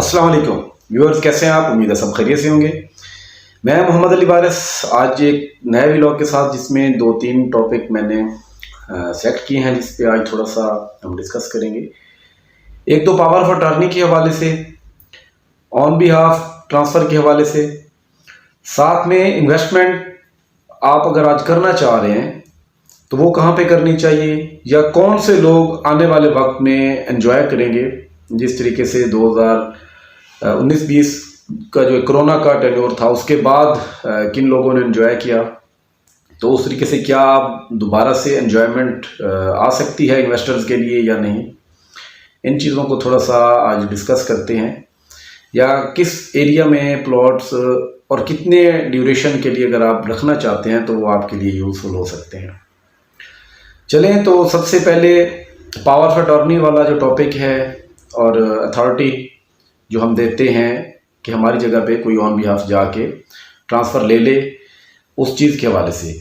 अस्सलाम वालेकुम व्यूअर्स, कैसे हैं आप? उम्मीद है सब खैरियत से होंगे। मैं मोहम्मद अली वारिस आज एक नए व्लॉग के साथ, जिसमें दो तीन टॉपिक मैंने सेलेक्ट किए हैं, जिस पे आज थोड़ा सा हम डिस्कस करेंगे। एक तो पावर ऑफ अटॉर्नी के हवाले से, ऑन बिहाफ ट्रांसफ़र के हवाले से, साथ में इन्वेस्टमेंट आप अगर आज करना चाह रहे हैं तो वो कहाँ पे करनी चाहिए, या कौन से लोग आने वाले वक्त में एंजॉय करेंगे। जिस तरीके से 2019-20 का जो कोरोना का टेन्योर था, उसके बाद किन लोगों ने एंजॉय किया, तो उस तरीके से क्या दोबारा से एंजॉयमेंट आ सकती है इन्वेस्टर्स के लिए या नहीं। इन चीज़ों को थोड़ा सा आज डिस्कस करते हैं, या किस एरिया में प्लॉट्स और कितने ड्यूरेशन के लिए अगर आप रखना चाहते हैं तो वो आपके लिए यूज़फुल हो सकते हैं। चलें, तो सबसे पहले पावर ऑफ अटॉर्नी वाला जो टॉपिक है और अथॉरिटी जो हम देते हैं कि हमारी जगह पे कोई ऑन बिहाफ जाके ट्रांसफ़र ले ले, उस चीज़ के हवाले से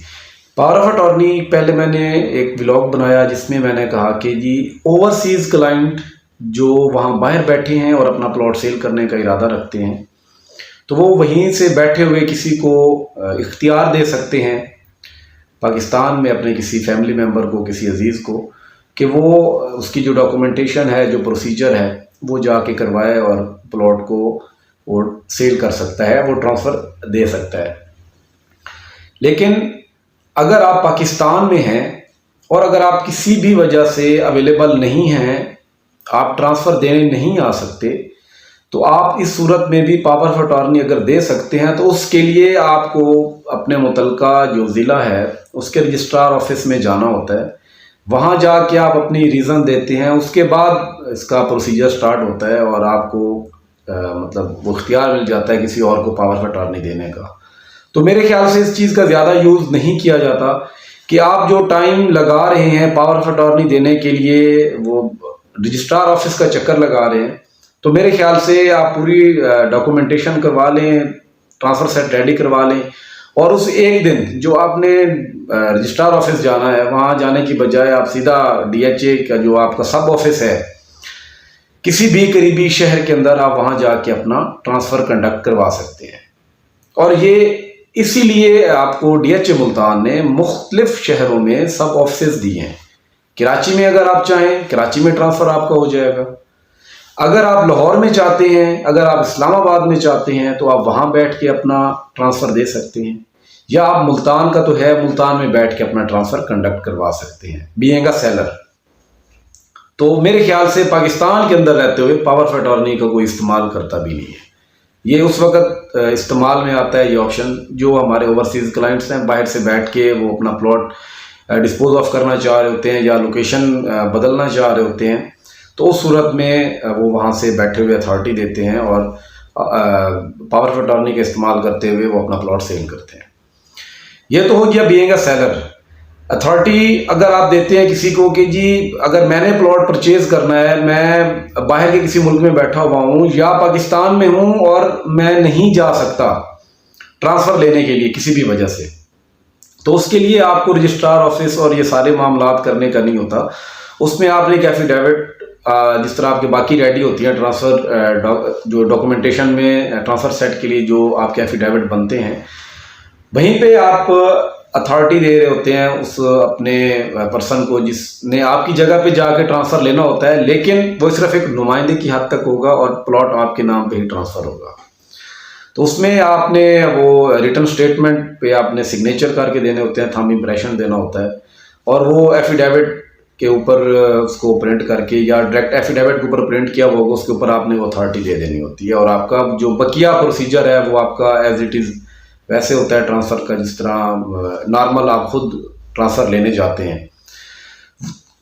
पावर ऑफ अटॉर्नी पहले मैंने एक व्लॉग बनाया जिसमें मैंने कहा कि जी ओवरसीज़ क्लाइंट जो वहाँ बाहर बैठे हैं और अपना प्लॉट सेल करने का इरादा रखते हैं, तो वो वहीं से बैठे हुए किसी को इख्तियार दे सकते हैं पाकिस्तान में अपने किसी फैमिली मेम्बर को, किसी अजीज़ को, कि वो उसकी जो डॉक्यूमेंटेशन है, जो प्रोसीजर है, वो जाके करवाए और प्लॉट को वो सेल कर सकता है, वो ट्रांसफ़र दे सकता है। लेकिन अगर आप पाकिस्तान में हैं और अगर आप किसी भी वजह से अवेलेबल नहीं हैं, आप ट्रांसफ़र देने नहीं आ सकते, तो आप इस सूरत में भी पावर ऑफ अटॉर्नी अगर दे सकते हैं, तो उसके लिए आपको अपने मुतलका जो ज़िला है उसके रजिस्ट्रार ऑफिस में जाना होता है। वहाँ जाके आप अपनी रीज़न देते हैं, उसके बाद इसका प्रोसीजर स्टार्ट होता है और आपको मतलब वो इख्तियार मिल जाता है किसी और को पावर ऑफ अटॉर्नी देने का। तो मेरे ख्याल से इस चीज़ का ज़्यादा यूज़ नहीं किया जाता कि आप जो टाइम लगा रहे हैं पावर ऑफ अटॉर्नी देने के लिए, वो रजिस्ट्रार ऑफिस का चक्कर लगा रहे हैं, तो मेरे ख्याल से आप पूरी डॉक्यूमेंटेशन करवा लें, ट्रांसफ़र सेट रेडी करवा लें, और उस एक दिन जो आपने रजिस्ट्रार ऑफिस जाना है, वहाँ जाने की बजाय आप सीधा DHA का जो आपका सब ऑफिस है किसी भी करीबी शहर के अंदर, आप वहाँ जाके अपना ट्रांसफ़र कंडक्ट करवा सकते हैं। और ये इसीलिए आपको DHA मुल्तान ने मुख्तलिफ शहरों में सब ऑफिस दिए हैं। कराची में अगर आप चाहें, कराची में ट्रांसफ़र आपका हो जाएगा। अगर आप लाहौर में चाहते हैं, अगर आप इस्लामाबाद में चाहते हैं, तो आप वहाँ बैठ के अपना ट्रांसफ़र दे सकते हैं, या आप मुल्तान का तो है, मुल्तान में बैठ के अपना ट्रांसफ़र कंडक्ट करवा सकते हैं बीइंग अ सेलर। तो मेरे ख्याल से पाकिस्तान के अंदर रहते हुए पावर ऑफ अटॉर्नी का कोई इस्तेमाल करता भी नहीं है। ये उस वक्त इस्तेमाल में आता है ये ऑप्शन जो हमारे ओवरसीज़ क्लाइंट्स हैं, बाहर से बैठ के वो अपना प्लॉट डिस्पोज ऑफ करना चाह रहे होते हैं या लोकेशन बदलना चाह रहे होते हैं, तो उस सूरत में वो वहाँ से बैठे हुए अथॉरिटी देते हैं और पावर ऑफ अटॉर्नी का इस्तेमाल करते हुए वो अपना प्लॉट सेल करते हैं। ये तो हो गया बीइंग अ सेलर। अथॉरिटी अगर आप देते हैं किसी को कि जी अगर मैंने प्लॉट परचेज करना है, मैं बाहर के किसी मुल्क में बैठा हुआ हूँ या पाकिस्तान में हूँ और मैं नहीं जा सकता ट्रांसफ़र लेने के लिए किसी भी वजह से, तो उसके लिए आपको रजिस्ट्रार ऑफिस और ये सारे मामलात करने का नहीं होता। उसमें आपने एक एफिडेविट, जिस तरह आपके बाकी रेडी होती है ट्रांसफ़र जो डॉक्यूमेंटेशन में ट्रांसफ़र सेट के लिए जो आपके एफिडेविट बनते हैं, वहीं पे आप अथॉरिटी दे रहे होते हैं उस अपने पर्सन को जिसने आपकी जगह पे जाके ट्रांसफ़र लेना होता है, लेकिन वो सिर्फ एक नुमाइंदे की हद तक होगा और प्लॉट आपके नाम पे ही ट्रांसफ़र होगा। तो उसमें आपने वो रिटर्न स्टेटमेंट पे आपने सिग्नेचर करके देने होते हैं, थंब इम्प्रेशन देना होता है, और वो एफिडेविट के ऊपर उसको प्रिंट करके या डायरेक्ट एफिडेविट के ऊपर प्रिंट किया होगा, उसके ऊपर आपने वो अथॉरिटी दे देनी होती है। और आपका जो बकिया प्रोसीजर है वो आपका एज इट इज़ वैसे होता है ट्रांसफ़र का, जिस तरह नॉर्मल आप खुद ट्रांसफ़र लेने जाते हैं।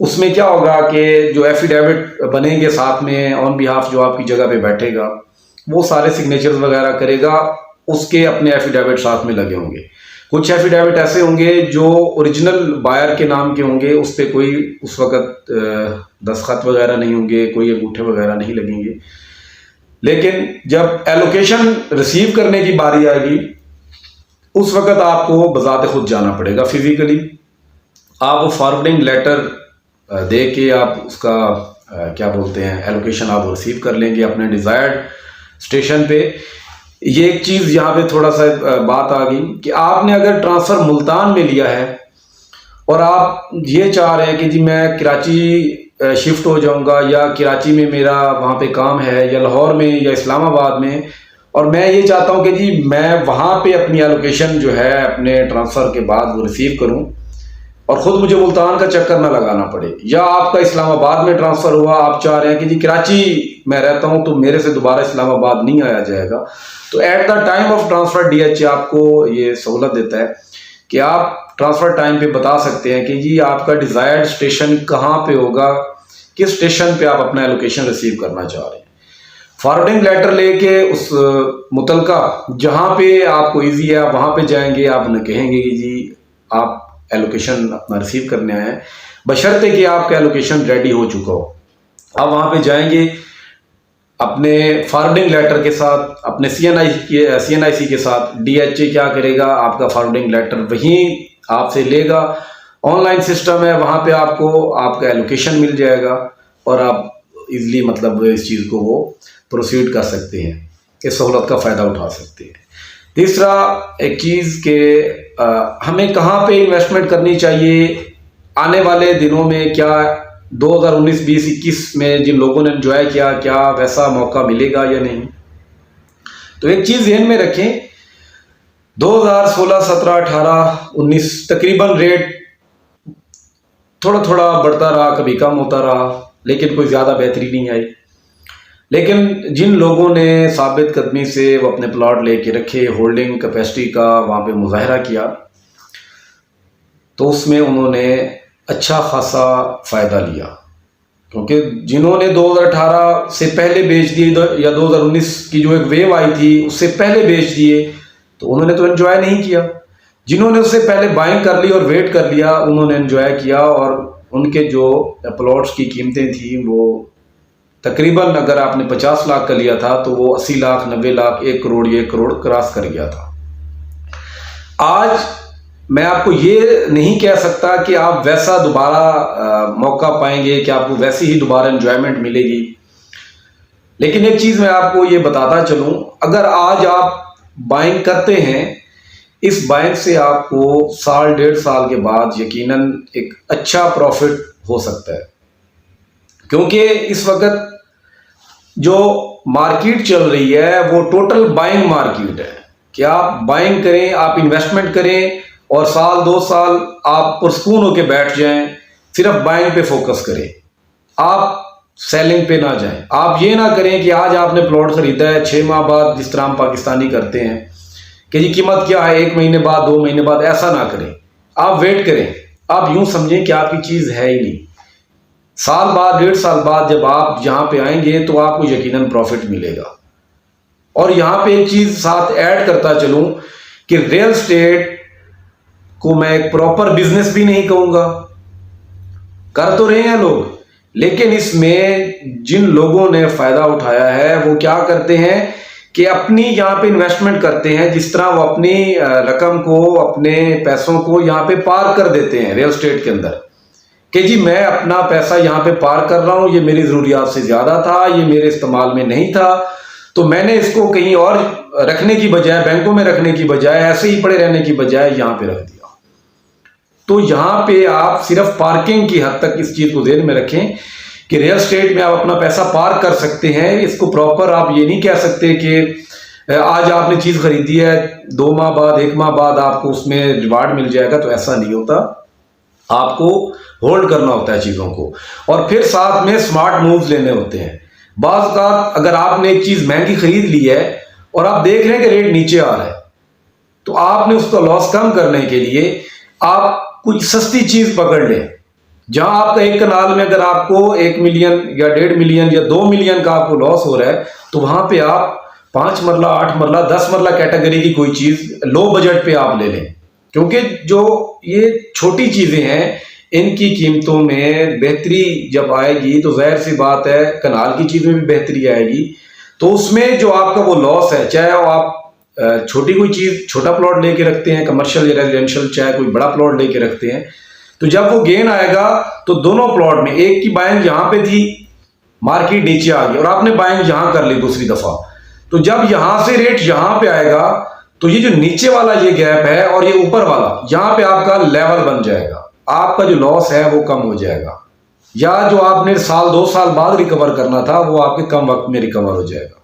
उसमें क्या होगा कि जो एफिडेविट बनेंगे साथ में ऑन बिहाफ जो आपकी जगह पे बैठेगा, वो सारे सिग्नेचर्स वगैरह करेगा, उसके अपने एफिडेविट साथ में लगे होंगे। कुछ एफिडेविट ऐसे होंगे जो ओरिजिनल बायर के नाम के होंगे, उस पर कोई उस वक़्त दस्तखत वगैरह नहीं होंगे, कोई अंगूठे वगैरह नहीं लगेंगे। लेकिन जब एलोकेशन रिसीव करने की बारी आएगी, उस वक़्त आपको बज़ाते खुद जाना पड़ेगा फिज़िकली। आप वो फॉरवर्डिंग लेटर दे के आप उसका क्या बोलते हैं एलोकेशन आप रिसीव कर लेंगे, अपने डिज़ायर्ड स्टेशन पे। ये एक चीज़ यहाँ पे थोड़ा सा बात आ गई कि आपने अगर ट्रांसफ़र मुल्तान में लिया है और आप ये चाह रहे हैं कि जी मैं कराची शिफ्ट हो जाऊंगा, या कराची में मेरा वहाँ पे काम है, या लाहौर में, या इस्लामाबाद में, और मैं ये चाहता हूँ कि जी मैं वहाँ पे अपनी एलोकेशन जो है अपने ट्रांसफ़र के बाद वो रिसीव करूँ और ख़ुद मुझे मुल्तान का चक्कर ना लगाना पड़े। या आपका इस्लामाबाद में ट्रांसफ़र हुआ, आप चाह रहे हैं कि जी कराची मैं रहता हूँ तो मेरे से दोबारा इस्लामाबाद नहीं आया जाएगा, तो at the time of transfer DHA आपको ये सहूलत देता है कि आप ट्रांसफ़र टाइम पे बता सकते हैं कि जी आपका डिज़ायर्ड स्टेशन कहाँ पे होगा, किस स्टेशन पे आप अपना एलोकेशन रिसीव करना चाह रहे हैं। फॉरवर्डिंग लेटर लेके उस मुतलका जहाँ पे आपको इजी है आप वहाँ पे जाएंगे, आप उन्हें कहेंगे कि जी आप एलोकेशन अपना रिसीव करने आए हैं, बशर्ते कि आपका एलोकेशन रेडी हो चुका हो। आप वहाँ पे जाएंगे अपने फॉरवर्डिंग लेटर के साथ, अपने CNIC के साथ। DHA क्या करेगा, आपका फॉरवर्डिंग लेटर वहीं आपसे लेगा, ऑनलाइन सिस्टम है, वहाँ पे आपको आपका एलोकेशन मिल जाएगा और आप इजीली मतलब इस चीज़ को वो प्रोसीड कर सकते हैं, इस सहूलत का फ़ायदा उठा सकते हैं। तीसरा एक चीज़ के हमें कहाँ पे इन्वेस्टमेंट करनी चाहिए, आने वाले दिनों में क्या 2019, 20, 21 में जिन लोगों ने एंजॉय किया क्या वैसा मौका मिलेगा या नहीं। तो एक चीज़ ध्यान में रखें, 2016, 17, 18, 19 तकरीबन रेट थोड़ा थोड़ा बढ़ता रहा, कभी कम होता रहा, लेकिन कोई ज़्यादा बेहतरी नहीं आई। लेकिन जिन लोगों ने साबित कदमी से वो अपने प्लॉट लेके रखे, होल्डिंग कैपेसिटी का वहाँ पे मुजाहरा किया, तो उसमें उन्होंने अच्छा खासा फ़ायदा लिया। क्योंकि जिन्होंने 2018 से पहले बेच दिए या 2019 की जो एक वेव आई थी उससे पहले बेच दिए, तो उन्होंने तो एंजॉय नहीं किया। जिन्होंने उससे पहले बाइंग कर ली और वेट कर लिया, उन्होंने एंजॉय किया और उनके जो प्लॉट्स की कीमतें थी वो तकरीबन अगर आपने 50 लाख का लिया था तो वो 80 लाख, 90 लाख, 1 करोड़, 1 करोड़ क्रॉस कर गया था। आज मैं आपको ये नहीं कह सकता कि आप वैसा दोबारा मौका पाएंगे, कि आपको वैसी ही दोबारा एंजॉयमेंट मिलेगी। लेकिन एक चीज़ मैं आपको ये बताता चलूँ, अगर आज आप बाइंग करते हैं, इस बाइंग से आपको साल 1.5 साल के बाद यकीनन एक अच्छा प्रॉफिट हो सकता है। क्योंकि इस वक्त जो मार्केट चल रही है वो टोटल बाइंग मार्केट है कि आप बाइंग करें, आप इन्वेस्टमेंट करें और साल 2 साल आप पुरस्कून होकर बैठ जाएं, सिर्फ बाइंग पे फोकस करें, आप सेलिंग पे ना जाएं। आप ये ना करें कि आज आपने प्लॉट खरीदा है, 6 माह बाद जिस तरह हम पाकिस्तानी करते हैं कि जी कीमत क्या है, 1 महीने बाद, 2 महीने बाद, ऐसा ना करें। आप वेट करें, आप यूं समझें कि आपकी चीज़ है ही नहीं। साल बाद, 1.5 साल बाद जब आप यहाँ पे आएंगे तो आपको यकीनन प्रॉफिट मिलेगा। और यहाँ पे एक चीज़ साथ ऐड करता चलूँ कि रियल एस्टेट को मैं एक प्रॉपर बिजनेस भी नहीं कहूँगा, कर तो रहे हैं लोग, लेकिन इसमें जिन लोगों ने फ़ायदा उठाया है वो क्या करते हैं कि अपनी यहाँ पे इन्वेस्टमेंट करते हैं, जिस तरह वो अपनी रकम को, अपने पैसों को यहाँ पे पार्क कर देते हैं रियल एस्टेट के अंदर कि जी मैं अपना पैसा यहाँ पे पार्क कर रहा हूँ, ये मेरी ज़रूरियात से ज़्यादा था, ये मेरे इस्तेमाल में नहीं था, तो मैंने इसको कहीं और रखने की बजाय, बैंकों में रखने की बजाय, ऐसे ही पड़े रहने की बजाय यहाँ पे रख दिया। तो यहाँ पे आप सिर्फ पार्किंग की हद तक इस चीज़ को ध्यान में रखें कि रियल एस्टेट में आप अपना पैसा पार्क कर सकते हैं। इसको प्रॉपर आप ये नहीं कह सकते कि आज आपने चीज़ खरीदी है, 2 माह बाद, 1 माह बाद आपको उसमें रिवार्ड मिल जाएगा, तो ऐसा नहीं होता। आपको होल्ड करना होता है चीज़ों को, और फिर साथ में स्मार्ट मूव्स लेने होते हैं। बाज़ का अगर आपने एक चीज़ महंगी खरीद ली है और आप देख रहे हैं कि रेट नीचे आ रहा है, तो आपने उसका लॉस कम करने के लिए आप कुछ सस्ती चीज़ पकड़ लें। जहां आपका एक कनाल में अगर आपको 1 मिलियन या 1.5 मिलियन या 2 मिलियन का आपको लॉस हो रहा है, तो वहां पे आप 5 मरला, 8 मरला, 10 मरला कैटेगरी की कोई चीज़ लो बजट पे आप ले लें। क्योंकि जो ये छोटी चीज़ें हैं इनकी कीमतों में बेहतरी जब आएगी तो जाहिर सी बात है कनाल की चीज़ में भी बेहतरी आएगी। तो उसमें जो आपका वो लॉस है, चाहे आप छोटी कोई चीज़, छोटा प्लॉट लेके रखते हैं कमर्शियल या रेजिडेंशियल, चाहे कोई बड़ा प्लॉट लेके रखते हैं, तो जब वो गेन आएगा तो दोनों प्लॉट में, एक की बाइंग यहाँ पे थी, मार्केट नीचे आ गई और आपने बाइंग यहाँ कर ली दूसरी दफ़ा, तो जब यहां से रेट यहां पे आएगा तो ये जो नीचे वाला ये गैप है और ये ऊपर वाला, यहां पे आपका लेवल बन जाएगा, आपका जो लॉस है वो कम हो जाएगा, या जो आपने साल 2 साल बाद रिकवर करना था वो आपके कम वक्त में रिकवर हो जाएगा।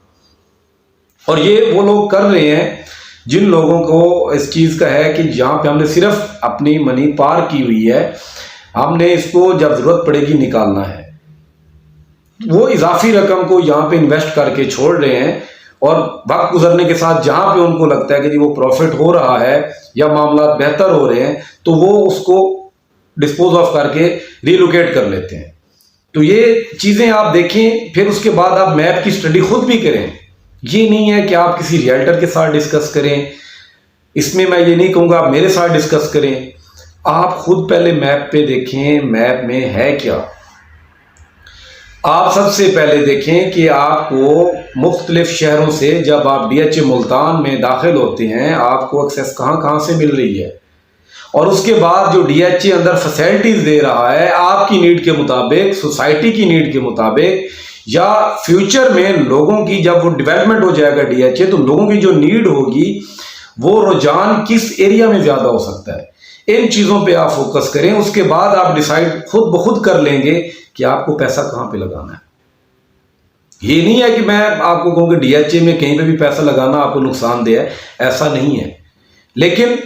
और ये वो लोग कर रहे हैं जिन लोगों को इस चीज का है कि जहां पे हमने सिर्फ अपनी मनी पार की हुई है, हमने इसको जब जरूरत पड़ेगी निकालना है, वो इजाफी रकम को यहाँ पे इन्वेस्ट करके छोड़ रहे हैं और वक्त गुजरने के साथ जहां पे उनको लगता है कि जी वो प्रॉफिट हो रहा है या मामला बेहतर हो रहे हैं तो वो उसको डिस्पोज ऑफ करके रिलोकेट कर लेते हैं। तो ये चीजें आप देखें, फिर उसके बाद आप मैप की स्टडी खुद भी करें। ये नहीं है कि आप किसी रियल्टर के साथ डिस्कस करें, इसमें मैं ये नहीं कहूँगा आप मेरे साथ डिस्कस करें, आप खुद पहले मैप पे देखें मैप में है क्या। आप सबसे पहले देखें कि आपको मुख्तलिफ शहरों से जब आप DHA मुल्तान में दाखिल होते हैं आपको एक्सेस कहाँ कहाँ से मिल रही है, और उसके बाद जो DHA अंदर फैसिलिटीज दे रहा है आपकी नीड के मुताबिक, सोसाइटी की नीड के मुताबिक, या फ्यूचर में लोगों की जब वो डेवलपमेंट हो जाएगा DHA तो लोगों की जो नीड होगी वो रुझान किस एरिया में ज्यादा हो सकता है, इन चीजों पे आप फोकस करें। उसके बाद आप डिसाइड खुद ब खुद कर लेंगे कि आपको पैसा कहां पे लगाना है। ये नहीं है कि मैं आपको कहूँ कि DHA में कहीं पे भी पैसा लगाना आपको नुकसानदेह है, ऐसा नहीं है। लेकिन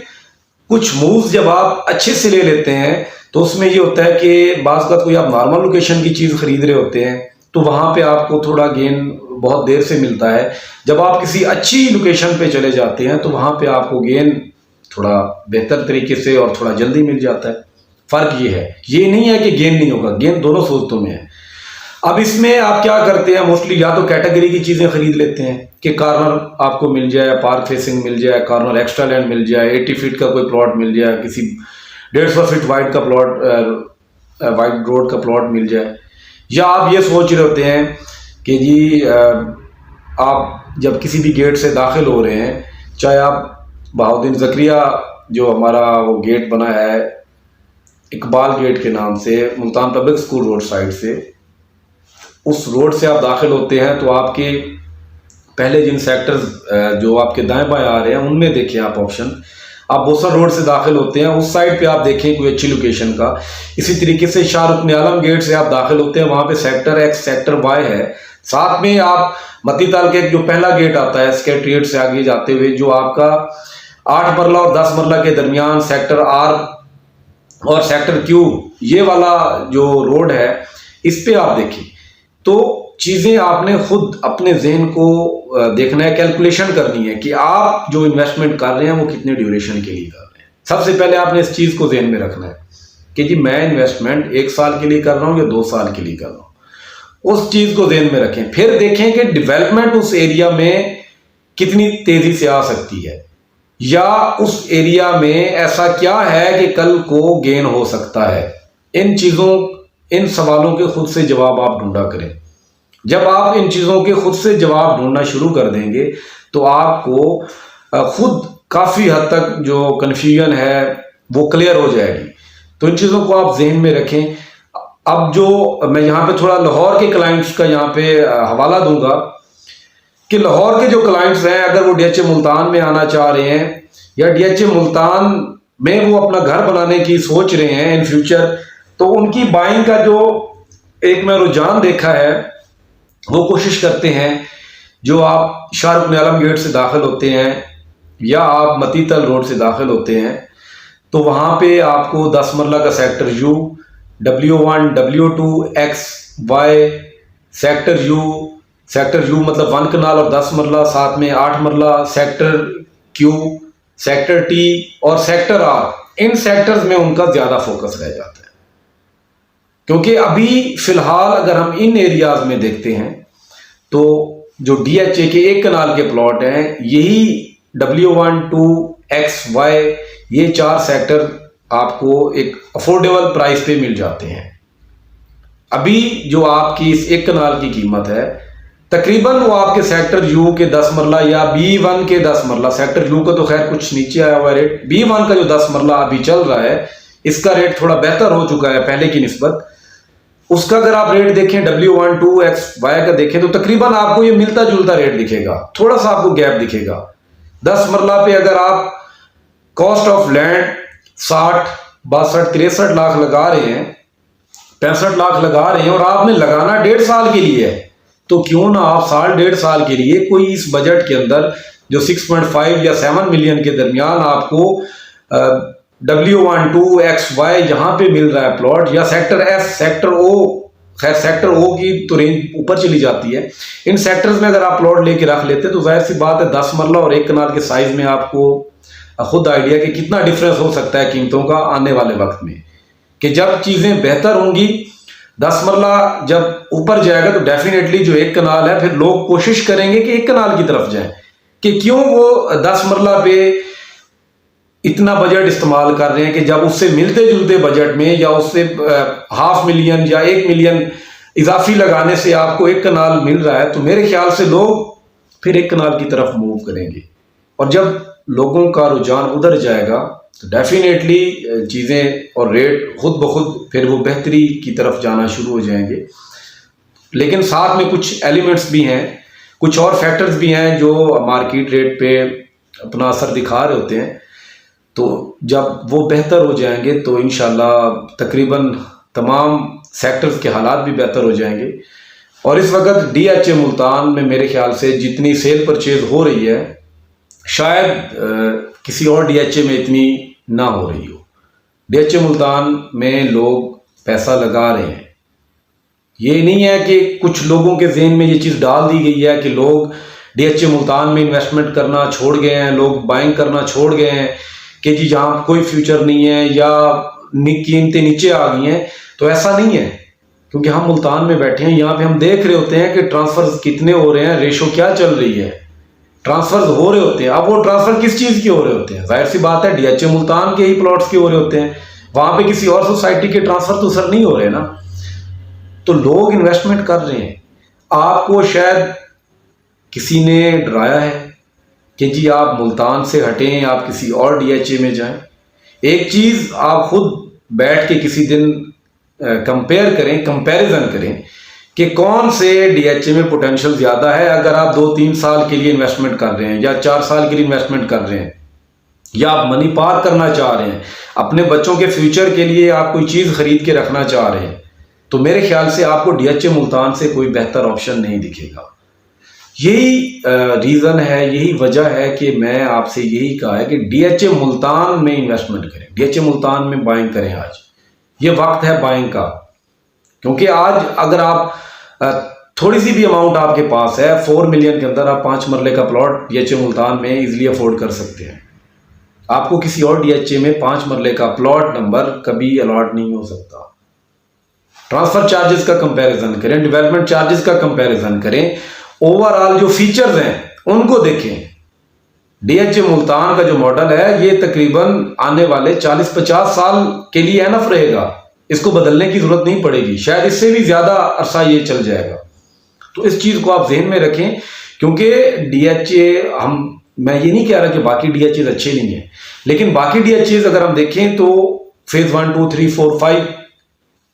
कुछ मूव्स जब आप अच्छे से ले लेते हैं तो उसमें ये होता है कि बाज़ वक़्त कोई आप नॉर्मल लोकेशन की चीज़ खरीद रहे होते हैं तो वहाँ पे आपको थोड़ा गेन बहुत देर से मिलता है, जब आप किसी अच्छी लोकेशन पे चले जाते हैं तो वहाँ पे आपको गेन थोड़ा बेहतर तरीके से और थोड़ा जल्दी मिल जाता है। फ़र्क ये है, ये नहीं है कि गेन नहीं होगा, गेन दोनों सूरतों में है। अब इसमें आप क्या करते हैं, मोस्टली या तो कैटेगरी की चीज़ें खरीद लेते हैं कि कॉर्नर आपको मिल जाए, पार्क फेसिंग मिल जाए, कॉर्नर एक्स्ट्रा लैंड मिल जाए, 80 फीट का कोई प्लॉट मिल जाए, किसी 150 फीट वाइड का प्लॉट, वाइड रोड का प्लॉट मिल जाए। या आप ये सोच रहे होते हैं कि जी आप जब किसी भी गेट से दाखिल हो रहे हैं, चाहे आप बहाउद्दीन ज़करिया जो हमारा वो गेट बना है इकबाल गेट के नाम से Multan public school road side से, उस रोड से आप दाखिल होते हैं तो आपके पहले जिन सेक्टर्स जो आपके दाएं बाएं आ रहे हैं उनमें देखें आप ऑप्शन, आप बोसर रोड से दाखिल होते हैं उस साइड पे आप देखें कोई अच्छी लोकेशन का। इसी तरीके से शाह रुकन आलम गेट से आप दाखिल होते हैं, वहाँ पे सेक्टर X सेक्टर Y है, साथ में आप मती ताल के जो पहला गेट आता है सेक्रेटरीट से आगे जाते हुए जो आपका 8 मरला और 10 मरला के दरमियान सेक्टर R और सेक्टर Q ये वाला जो रोड है इस पे आप देखें। तो चीज़ें आपने खुद अपने जहन को देखना है, कैलकुलेशन करनी है कि आप जो इन्वेस्टमेंट कर रहे हैं वो कितने ड्यूरेशन के लिए कर रहे हैं। सबसे पहले आपने इस चीज़ को जहन में रखना है कि जी मैं इन्वेस्टमेंट 1 साल के लिए कर रहा हूँ या 2 साल के लिए कर रहा हूँ, उस चीज़ को जहन में रखें। फिर देखें कि डेवलपमेंट उस एरिया में कितनी तेज़ी से आ सकती है, या उस एरिया में ऐसा क्या है कि कल को गेन हो सकता है। इन चीज़ों, इन सवालों के खुद से जवाब आप ढूंढा करें। जब आप इन चीज़ों के खुद से जवाब ढूंढना शुरू कर देंगे तो आपको खुद काफ़ी हद तक जो कन्फ्यूजन है वो क्लियर हो जाएगी। तो इन चीज़ों को आप जहन में रखें। अब जो मैं यहाँ पे थोड़ा लाहौर के क्लाइंट्स का यहाँ पे हवाला दूंगा कि लाहौर के जो क्लाइंट्स हैं अगर वो DHA मुल्तान में आना चाह रहे हैं या DHA मुल्तान में वो अपना घर बनाने की सोच रहे हैं इन फ्यूचर, तो उनकी बाइंग का जो एक मैं रुझान देखा है वो कोशिश करते हैं जो आप शाह रुकन आलम गेट से दाखिल होते हैं या आप मती ताल रोड से दाखिल होते हैं तो वहाँ पे आपको 10 मरला का sector U, W1, W2, X, Y, sector U मतलब 1 कनाल और 10 मरला, साथ में 8 मरला, सेक्टर Q, सेक्टर T और सेक्टर R, इन सेक्टर्स में उनका ज़्यादा फोकस रह जाता है। क्योंकि अभी फिलहाल अगर हम इन एरियाज में देखते हैं तो जो DHA के 1 कनाल के प्लॉट हैं यही W1, 2, X, Y ये 4 सेक्टर आपको एक अफोर्डेबल प्राइस पे मिल जाते हैं। अभी जो आपकी इस 1 कनाल की कीमत है तकरीबन वो आपके सेक्टर U के 10 मरला या B1 के 10 मरला, सेक्टर U का तो खैर कुछ नीचे आया हुआ रेट, B1 का जो 10 मरला अभी चल रहा है इसका रेट थोड़ा बेहतर हो चुका है पहले की निस्बत, उसका अगर आप रेट देखें W12XY का देखें तो तकरीबन आपको ये मिलता जुलता रेट दिखेगा, थोड़ा सा आपको गैप दिखेगा। 10 मरला पे अगर आप कॉस्ट ऑफ लैंड 60, 62, 63 लाख लगा रहे हैं, 65 लाख लगा रहे हैं और आपने लगाना 1.5 साल के लिए है, तो क्यों ना आप साल 1.5 साल के लिए कोई इस बजट के अंदर जो 6.5 या 7 मिलियन के दरमियान आपको W12XY यहाँ पे मिल रहा है प्लॉट, या सेक्टर S, सेक्टर O, खैर सेक्टर O की तो रेंज ऊपर चली जाती है। इन सेक्टर्स में अगर आप प्लॉट लेके रख लेते तो जाहिर सी बात है 10 मरला और 1 कनाल के साइज में आपको खुद आइडिया कि कितना डिफरेंस हो सकता है कीमतों का आने वाले वक्त में, कि जब चीजें बेहतर होंगी 10 मरला जब ऊपर जाएगा तो डेफिनेटली जो 1 कनाल है फिर लोग कोशिश करेंगे कि 1 कनाल की तरफ जाएं, कि क्यों वो 10 मरला पे इतना बजट इस्तेमाल कर रहे हैं कि जब उससे मिलते जुलते बजट में या उससे 500,000 मिलियन या 1 मिलियन इजाफी लगाने से आपको 1 कनाल मिल रहा है, तो मेरे ख्याल से लोग फिर 1 कनाल की तरफ मूव करेंगे। और जब लोगों का रुझान उधर जाएगा तो डेफिनेटली चीज़ें और रेट खुद ब खुद फिर वो बेहतरी की तरफ जाना शुरू हो जाएंगे। लेकिन साथ में कुछ एलिमेंट्स भी हैं, कुछ और फैक्टर्स भी हैं जो मार्केट रेट पे अपना असर दिखा रहे होते हैं। तो जब वो बेहतर हो जाएंगे तो इंशाल्लाह तकरीबन तमाम सेक्टर्स के हालात भी बेहतर हो जाएंगे। और इस वक्त DHA मुल्तान में मेरे ख्याल से जितनी सेल परचेज हो रही है शायद किसी और DHA में इतनी ना हो रही हो। DHA मुल्तान में लोग पैसा लगा रहे हैं, ये नहीं है कि कुछ लोगों के जहन में ये चीज़ डाल दी गई है कि लोग DHA मुल्तान में इन्वेस्टमेंट करना छोड़ गए हैं, लोग बाइंग करना छोड़ गए हैं कि जी जहाँ कोई फ्यूचर नहीं है या कीमतें नीचे आ गई हैं। तो ऐसा नहीं है, क्योंकि हम मुल्तान में बैठे हैं, यहाँ पे हम देख रहे होते हैं कि ट्रांसफर्स कितने हो रहे हैं, रेशो क्या चल रही है, ट्रांसफर्स हो रहे होते हैं। अब वो ट्रांसफर किस चीज़ के हो रहे होते हैं, जाहिर सी बात है DHA मुल्तान के ही प्लॉट्स के हो रहे होते हैं, वहाँ पे किसी और सोसाइटी के ट्रांसफर तो सर नहीं हो रहे ना। तो लोग इन्वेस्टमेंट कर रहे हैं। आपको शायद किसी ने डराया है कि जी आप मुल्तान से हटें, आप किसी और DHA में जाएं। एक चीज़ आप खुद बैठ के किसी दिन कंपेयर करें, कंपैरिजन करें कि कौन से DHA में पोटेंशियल ज़्यादा है। अगर आप 2-3 साल के लिए इन्वेस्टमेंट कर रहे हैं या 4 साल के लिए इन्वेस्टमेंट कर रहे हैं, या आप मनी पार्क करना चाह रहे हैं, अपने बच्चों के फ्यूचर के लिए आप कोई चीज़ खरीद के रखना चाह रहे हैं, तो मेरे ख्याल से आपको DHA मुल्तान से कोई बेहतर ऑप्शन नहीं दिखेगा। यही रीज़न है, यही वजह है कि मैं आपसे यही कहा है कि DHA मुल्तान में इन्वेस्टमेंट करें, DHA मुल्तान में बाइंग करें। आज ये वक्त है बाइंग का, क्योंकि आज अगर आप थोड़ी सी भी अमाउंट आपके पास है, 4 मिलियन के अंदर आप 5 मरले का प्लॉट DHA मुल्तान में इजीली अफोर्ड कर सकते हैं। आपको किसी और DHA में 5 मरले का प्लॉट नंबर कभी अलॉट नहीं हो सकता। ट्रांसफर चार्जेस का कंपैरिजन करें, डेवलपमेंट चार्जेस का कंपैरिजन करें, ओवरऑल जो फीचर्स हैं उनको देखें। DHA मुल्तान का जो मॉडल है ये तकरीबन आने वाले 40-50 साल के लिए एनफ रहेगा, इसको बदलने की जरूरत नहीं पड़ेगी, शायद इससे भी ज्यादा अरसा ये चल जाएगा। तो इस चीज को आप जहन में रखें, क्योंकि DHA मैं ये नहीं कह रहा कि बाकी DHA अच्छे नहीं है, लेकिन बाकी DHA अगर हम देखें तो फेज 1, 2, 3, 4, 5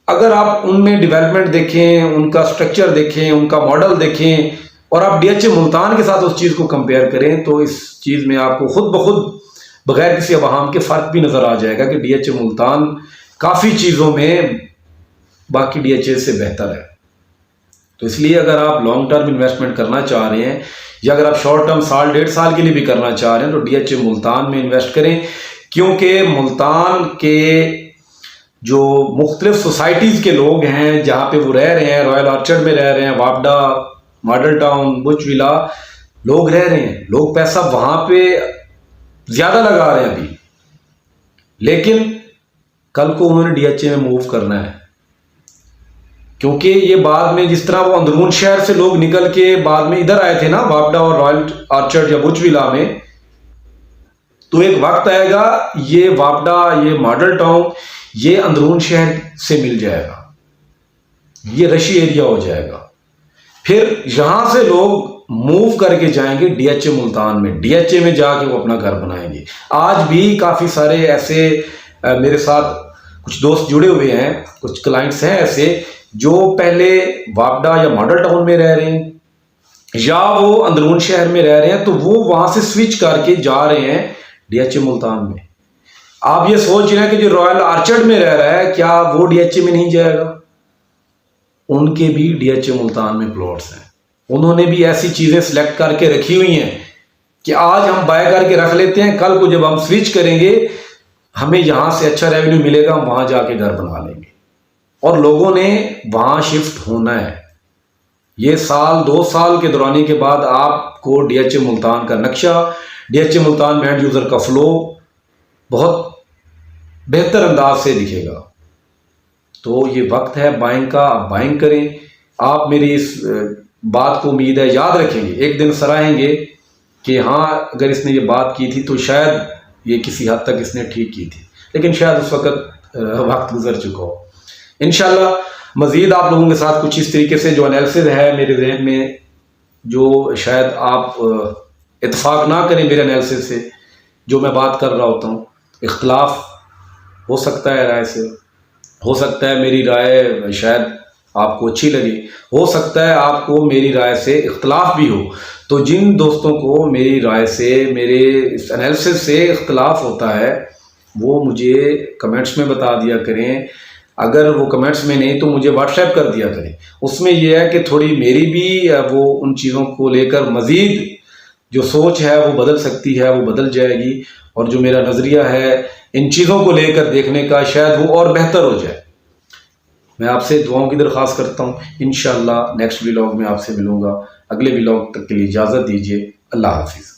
अगर आप उनमें डेवलपमेंट देखें, उनका स्ट्रक्चर देखें, उनका मॉडल देखें और आप DHA मुल्तान के साथ उस चीज़ को कंपेयर करें तो इस चीज़ में आपको खुद ब खुद बगैर किसी अवाम के फ़र्क भी नज़र आ जाएगा कि DHA मुल्तान काफ़ी चीज़ों में बाकी DHA से बेहतर है। तो इसलिए अगर आप लॉन्ग टर्म इन्वेस्टमेंट करना चाह रहे हैं या अगर आप शॉर्ट टर्म साल 1.5 साल के लिए भी करना चाह रहे हैं तो DHA मुल्तान में इन्वेस्ट करें, क्योंकि मुल्तान के जो मुख्तलिफ सोसाइटीज़ के लोग हैं जहाँ पे वो रह रहे हैं, रॉयल ऑर्चर्ड में रह रहे हैं, वापडा, मॉडल टाउन, बुच विला लोग रह रहे हैं, लोग पैसा वहाँ पे ज़्यादा लगा रहे हैं अभी, लेकिन कल को उन्होंने DHA में मूव करना है, क्योंकि ये बाद में जिस तरह वो अंदरून शहर से लोग निकल के बाद में इधर आए थे ना वापडा और रॉयल ऑर्चर्ड या बुच विला में, तो एक वक्त आएगा ये वापडा, ये मॉडल टाउन, ये अंदरून शहर से मिल जाएगा, ये रशी एरिया हो जाएगा। फिर यहां से लोग मूव करके जाएंगे DHA मुल्तान में, DHA में जाके वो अपना घर बनाएंगे। आज भी काफ़ी सारे ऐसे मेरे साथ कुछ दोस्त जुड़े हुए हैं, कुछ क्लाइंट्स हैं ऐसे जो पहले वापडा या मॉडल टाउन में रह रहे हैं या वो अंदरून शहर में रह रहे हैं, तो वो वहां से स्विच करके जा रहे हैं डीएचए मुल्तान में। आप ये सोच रहे हैं कि जो रॉयल आर्चर्ड में रह रहा है क्या वो डीएचए में नहीं जाएगा? उनके भी डीएचए मुल्तान में प्लॉट्स हैं, उन्होंने भी ऐसी चीजें सिलेक्ट करके रखी हुई हैं कि आज हम बाय करके रख लेते हैं, कल को जब हम स्विच करेंगे हमें यहां से अच्छा रेवेन्यू मिलेगा, हम वहां जाके घर बना लेंगे। और लोगों ने वहां शिफ्ट होना है। ये साल 2 साल के दौरानी के बाद आपको डीएचए मुल्तान का नक्शा, डीएचए मुल्तान में एंड यूजर का फ्लो बहुत बेहतर अंदाज से दिखेगा। तो ये वक्त है बाइंग का, आप बाइंग करें। आप मेरी इस बात को उम्मीद है याद रखेंगे, एक दिन सराहेंगे कि हाँ अगर इसने ये बात की थी तो शायद ये किसी हद तक इसने ठीक की थी, लेकिन शायद उस वक्त वक्त गुजर चुका हो। इंशाल्लाह मज़ीद आप लोगों के साथ कुछ इस तरीके से जो एनालिसिस है मेरे जहन में, जो शायद आप इत्तेफाक ना करें मेरे एनालिसिस से, जो मैं बात कर रहा होता हूँ, इख्तलाफ हो सकता है राय से, हो सकता है मेरी राय शायद आपको अच्छी लगे, हो सकता है आपको मेरी राय से इख्तलाफ भी हो। तो जिन दोस्तों को मेरी राय से, मेरे इस एनालिसिस से इख्तलाफ होता है, वो मुझे कमेंट्स में बता दिया करें। अगर वो कमेंट्स में नहीं तो मुझे व्हाट्सएप कर दिया करें। उसमें यह है कि थोड़ी मेरी भी वो उन चीज़ों को लेकर मज़ीद जो सोच है वो बदल सकती है, वो बदल जाएगी, और जो मेरा नज़रिया है इन चीज़ों को लेकर देखने का शायद वो और बेहतर हो जाए। मैं आपसे दुआओं की दरख्वास्त करता हूँ। इंशाअल्लाह नेक्स्ट व्लॉग में आपसे मिलूँगा। अगले व्लॉग तक के लिए इजाज़त दीजिए। अल्लाह हाफिज़।